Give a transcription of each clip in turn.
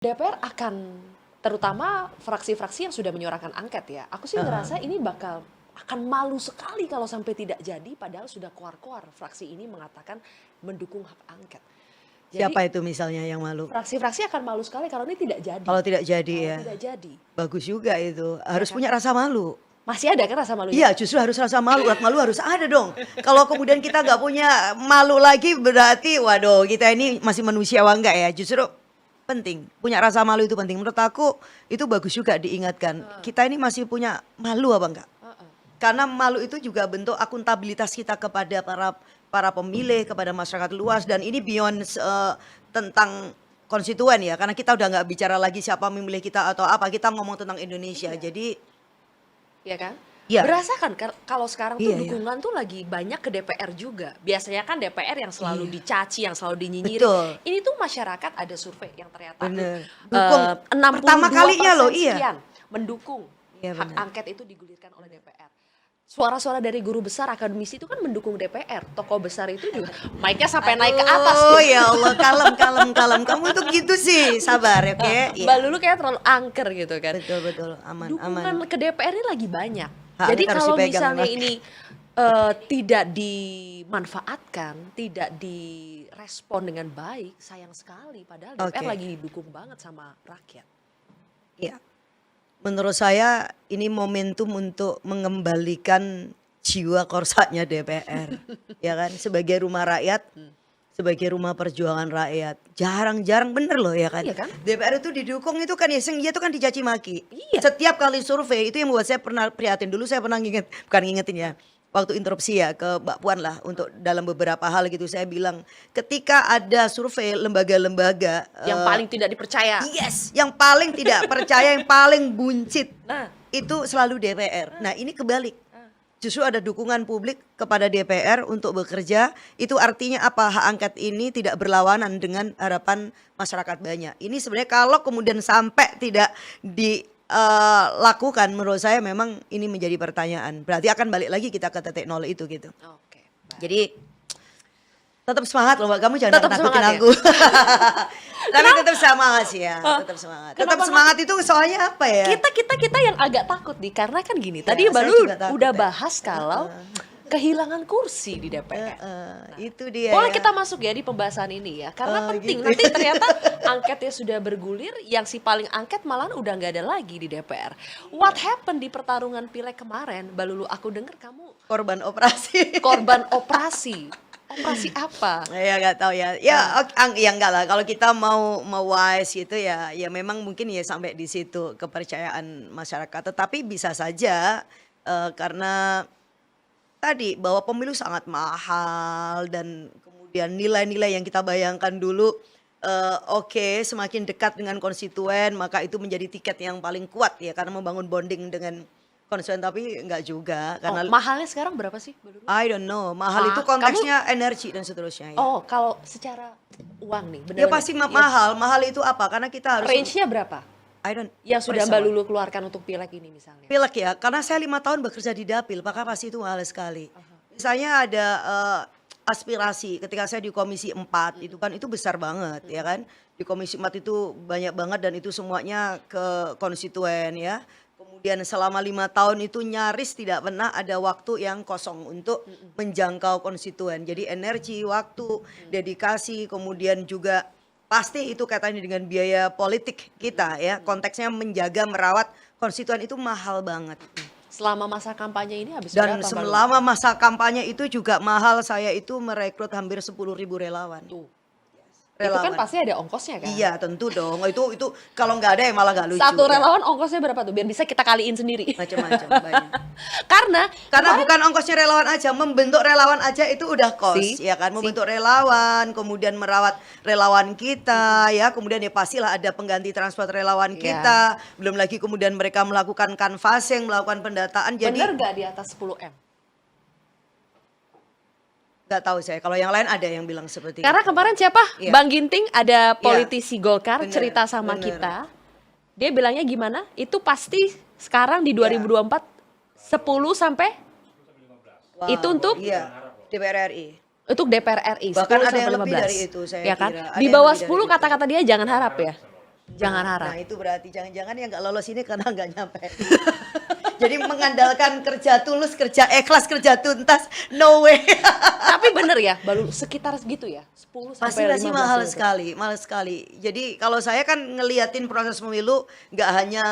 DPR akan, terutama fraksi-fraksi yang sudah menyuarakan angket ya, aku sih ngerasa ini akan malu sekali kalau sampai tidak jadi, padahal sudah koar-koar fraksi ini mengatakan mendukung hak angket. Jadi Siapa itu misalnya yang malu? fraksi-fraksi akan malu sekali kalau ini tidak jadi. Kalau tidak jadi Kalau ya. tidak jadi. Bagus juga itu. Harus kan? punya rasa malu. Masih ada kan rasa malunya? Iya, justru harus rasa malu. Rasa malu harus ada dong. Kalau kemudian kita nggak punya malu lagi, berarti waduh, kita ini masih manusia apa enggak ya? Justru penting. Punya rasa malu itu penting. Menurut aku itu bagus juga diingatkan. Kita ini masih punya malu apa enggak? Karena malu itu juga bentuk akuntabilitas kita kepada para pemilih, kepada masyarakat luas, dan ini beyond tentang konstituen ya. Karena kita udah nggak bicara lagi siapa memilih kita atau apa. Kita ngomong tentang Indonesia. Jadi Iya kan? Iya. Berasa kan kalau sekarang tuh Iya, iya. dukungan tuh lagi banyak ke DPR juga. Biasanya kan DPR yang selalu Iya. dicaci, yang selalu dinyinyiri. Betul. Ini tuh masyarakat ada survei yang ternyata Bener. Dukung. 62% Pertama kalinya loh, iya. sekian mendukung Iya, hak benar. angket itu digulirkan oleh DPR. Suara-suara dari guru besar, akademisi itu kan mendukung DPR. Tokoh besar itu juga mic-nya sampai naik ke atas Oh tuh. ya Allah, kalem. Kamu tuh gitu sih, sabar ya, oke? Iya. Mbak Lulu kayak terlalu angker gitu kan. Betul, aman. Dukungan ke DPR ini lagi banyak. Hak Jadi angket harus kalau dipegang misalnya memang. ini tidak dimanfaatkan, tidak direspon dengan baik, sayang sekali. Padahal DPR Oke. lagi didukung banget sama rakyat. Iya. Menurut saya ini momentum untuk mengembalikan jiwa korsaknya DPR. Ya kan, sebagai rumah rakyat, sebagai rumah perjuangan rakyat. Jarang-jarang bener loh ya kan. Iya kan? DPR itu didukung itu kan ya, dia tuh kan dicaci maki. Iya. Setiap kali survei itu yang membuat saya pernah prihatin. Dulu saya pernah bukan ngingetin ya. Waktu interupsi ya ke Mbak Puan lah untuk dalam beberapa hal gitu saya bilang ketika ada survei lembaga-lembaga Yang paling tidak dipercaya. yes, yang paling tidak percaya, yang paling buncit Nah, itu selalu DPR. Nah ini kebalik. Justru ada dukungan publik kepada DPR untuk bekerja. Itu artinya apa? Hak angket ini tidak berlawanan dengan harapan masyarakat banyak. Ini sebenarnya kalau kemudian sampai tidak dilakukan, menurut saya memang ini menjadi pertanyaan. Berarti akan balik lagi kita ke titik nol itu gitu. oke. Baik. Jadi tetap semangat loh Mbak, kamu jangan Tetap nakutin semangat ya? aku. Tapi tetap semangat sih ya, tetap semangat. Tetap Kenapa semangat itu soalnya apa ya? Kita yang agak takut nih karena kan gini. Tadi Ya, Mbak saya Lulu juga takut udah ya. bahas kalau kehilangan kursi di DPR. Itu dia. Boleh ya. kita masuk ya di pembahasan ini ya, karena penting. gitu. Nanti ternyata angketnya sudah bergulir, yang si paling angket malahan udah nggak ada lagi di DPR. What happened di pertarungan pileg kemarin, Mbak Lulu? Aku dengar kamu Korban operasi. korban operasi. Operasi apa? Ya nggak tahu ya. Ya, ya enggak lah. Kalau kita mau wise gitu ya, ya memang mungkin ya sampai di situ kepercayaan masyarakat. Tetapi bisa saja karena tadi bahwa pemilu sangat mahal dan kemudian nilai-nilai yang kita bayangkan dulu oke, semakin dekat dengan konstituen maka itu menjadi tiket yang paling kuat ya karena membangun bonding dengan konstituen, tapi enggak juga karena Mahalnya sekarang berapa sih, Mbak Lulu? I don't know, mahal itu Kamu- konteksnya energi dan seterusnya ya. Oh, kalau secara uang nih, Ya benar-benar pasti mahal itu apa? Karena kita harus range-nya berapa? I don't Yang sudah Perisa, Mbak Lulu keluarkan untuk pileg ini misalnya. pilek ya, karena saya 5 tahun bekerja di dapil, maka pasti itu mahal sekali. Misalnya ada aspirasi ketika saya di Komisi 4 itu kan itu besar banget ya kan. Di Komisi 4 itu banyak banget dan itu semuanya ke konstituen ya. Kemudian selama 5 tahun itu nyaris tidak pernah ada waktu yang kosong untuk menjangkau konstituen. Jadi energi, waktu, dedikasi, kemudian juga pasti itu kaitannya dengan biaya politik kita ya. Konteksnya menjaga, merawat konstituen itu mahal banget. Selama masa kampanye ini habis Dan berapa, Mbak Lulu? selama masa kampanye itu juga mahal, saya itu merekrut hampir 10.000 relawan. Tuh. Itu kan Relawan. pasti ada ongkosnya kan? Iya tentu dong, itu kalau nggak ada ya malah nggak lucu. Satu ya. relawan ongkosnya berapa tuh? Biar bisa kita kaliin sendiri. Macam-macam banyak. Karena Karena bukan ongkosnya relawan aja, membentuk relawan aja itu udah kos ya kan, membentuk relawan, kemudian merawat relawan kita ya, kemudian ya pastilah ada pengganti transport relawan kita, belum lagi kemudian mereka melakukan canvassing, melakukan pendataan. Jadi bener gak di atas 10 M? nggak tahu saya, kalau yang lain ada yang bilang seperti Karena itu. kemarin siapa? Iya. Bang Ginting ada politisi Golkar Bener, cerita sama bener. kita. Dia bilangnya gimana? Itu pasti sekarang di 2024 10 sampai Wow, itu untuk iya, DPR RI. untuk DPR RI 10 Bahkan ada sampai yang lebih 15. dari itu, saya ya kan? kira. Ada Di yang bawah lebih 10 dari itu. kata-kata dia jangan harap ya. Jangan Nah, harap. itu berarti jangan-jangan yang nggak lolos ini karena nggak nyampe. Jadi mengandalkan kerja tulus, kerja ikhlas, kerja tuntas, no way. Tapi bener ya, baru sekitar segitu ya, 10 sampai Masih 15 mahal menit. sekali, mahal sekali. Jadi kalau saya kan ngeliatin proses pemilu nggak hanya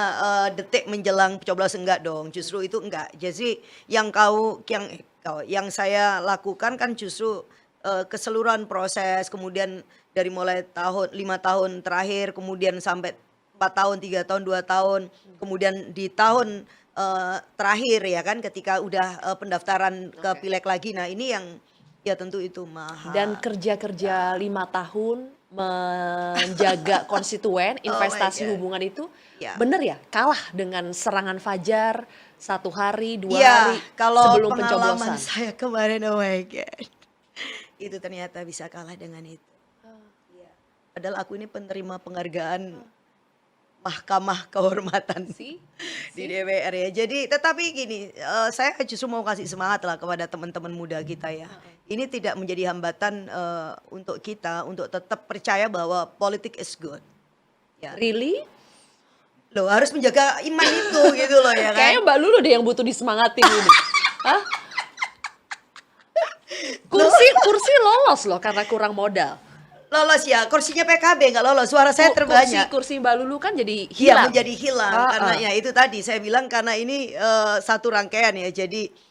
detik menjelang pencoblosan, enggak dong. Justru itu enggak. Jadi yang saya lakukan kan justru keseluruhan proses, kemudian dari mulai 5 tahun terakhir, kemudian sampai 4 tahun, 3 tahun, 2 tahun, kemudian di tahun terakhir ya kan ketika udah pendaftaran ke Oke. pileg lagi. Nah ini yang ya tentu itu Dan mahal. kerja-kerja 5 tahun menjaga konstituen, Oh my investasi God. hubungan itu Ya. bener ya, kalah dengan serangan fajar 1 hari, 2 Iya, hari kalau sebelum pengalaman pencoblosan. saya kemarin, oh my God, itu ternyata bisa kalah dengan itu. Iya. Padahal aku ini penerima penghargaan Mahkamah Kehormatan Si, di DPR ya. Jadi tetapi gini, saya justru mau kasih semangat lah kepada teman-teman muda kita ya. Ini tidak menjadi hambatan untuk kita untuk tetap percaya bahwa politik is good. Ya, really? loh harus menjaga iman itu gitu loh ya kan. Kayaknya Mbak Lulu deh yang butuh disemangatin ini. Hah? Kursi lolos loh karena kurang modal. Lolos ya, kursinya PKB nggak lolos, suara saya terbanyak. Kursi Mbak Lulu kan jadi Iya hilang. menjadi hilang Ah, karena ah. ya itu tadi saya bilang karena ini satu rangkaian ya. Jadi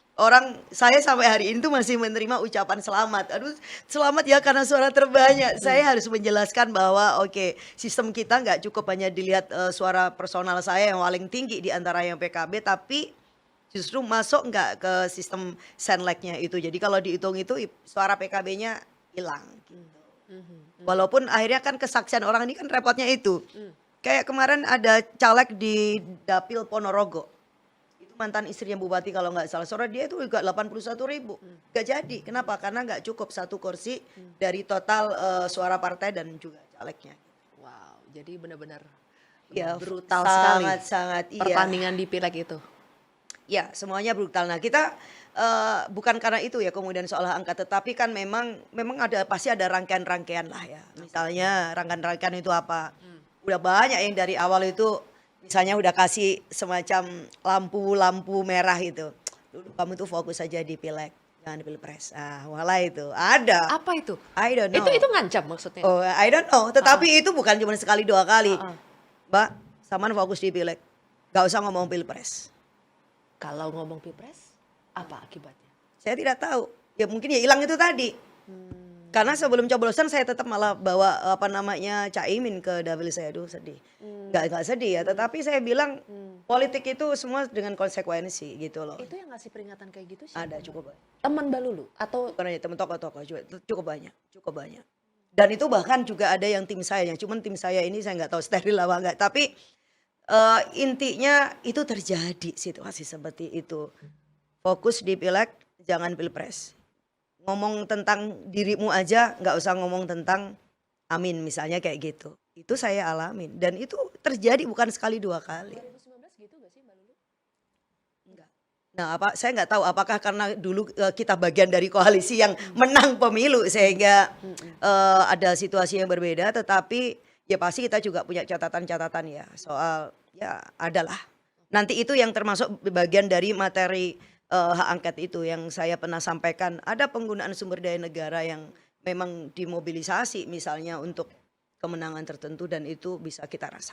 saya sampai hari ini tuh masih menerima ucapan selamat. Aduh, selamat ya karena suara terbanyak. Saya harus menjelaskan bahwa oke, sistem kita nggak cukup hanya dilihat suara personal saya yang paling tinggi di antara yang PKB, tapi justru masuk nggak ke sistem senleknya itu. Jadi kalau dihitung itu suara PKB-nya hilang. Walaupun akhirnya kan kesaksian orang ini kan repotnya itu. Kayak kemarin ada caleg di Dapil Ponorogo. Itu mantan istrinya bupati kalau nggak salah. Suara dia itu juga 81.000. Gak jadi. Kenapa? Karena nggak cukup satu kursi dari total suara partai dan juga calegnya. Wow, jadi benar-benar Ya, brutal sekali sangat iya. pertandingan di pileg itu. Ya, semuanya brutal. Nah, kita bukan karena itu ya kemudian soal angka, tetapi kan memang pasti ada rangkaian-rangkaian lah ya. Misalnya rangkaian-rangkaian itu apa? Udah banyak yang dari awal itu misalnya udah kasih semacam lampu merah itu. Dulu kamu tuh fokus aja di pileg, jangan di pilpres. Ah, mulai itu ada. Apa itu? I don't know. Itu ngancam maksudnya. Oh, I don't know. Tetapi itu bukan cuma sekali 2 kali. Mbak, saman fokus di pileg. Gak usah ngomong pilpres. Kalau ngomong pilpres, apa akibatnya? Saya tidak tahu. Ya mungkin ya hilang itu tadi. Karena sebelum coblosan saya tetap malah bawa Caimin ke dapil saya. Aduh sedih. Nggak sedih ya. Tetapi saya bilang politik itu semua dengan konsekuensi gitu loh. Itu yang ngasih peringatan kayak gitu siapa? Ada cukup banyak. Teman Mbak Lulu atau Bukan hanya teman tokoh-tokoh juga. Cukup banyak. Dan itu bahkan juga ada yang tim saya. Cuman tim saya ini saya nggak tahu steril apa enggak. Tapi intinya itu terjadi situasi seperti itu. Fokus di pileg, jangan pilpres. Ngomong tentang dirimu aja, nggak usah ngomong tentang Amin misalnya kayak gitu. Itu saya alamin dan itu terjadi bukan sekali 2 kali. 2019 gitu gak sih Mbak Lulu? Enggak. Nah, saya nggak tahu apakah karena dulu kita bagian dari koalisi yang menang pemilu sehingga ada situasi yang berbeda, tetapi ya pasti kita juga punya catatan-catatan ya soal ya adalah. Nanti itu yang termasuk bagian dari materi hak angket itu yang saya pernah sampaikan. Ada penggunaan sumber daya negara yang memang dimobilisasi misalnya untuk kemenangan tertentu dan itu bisa kita rasakan.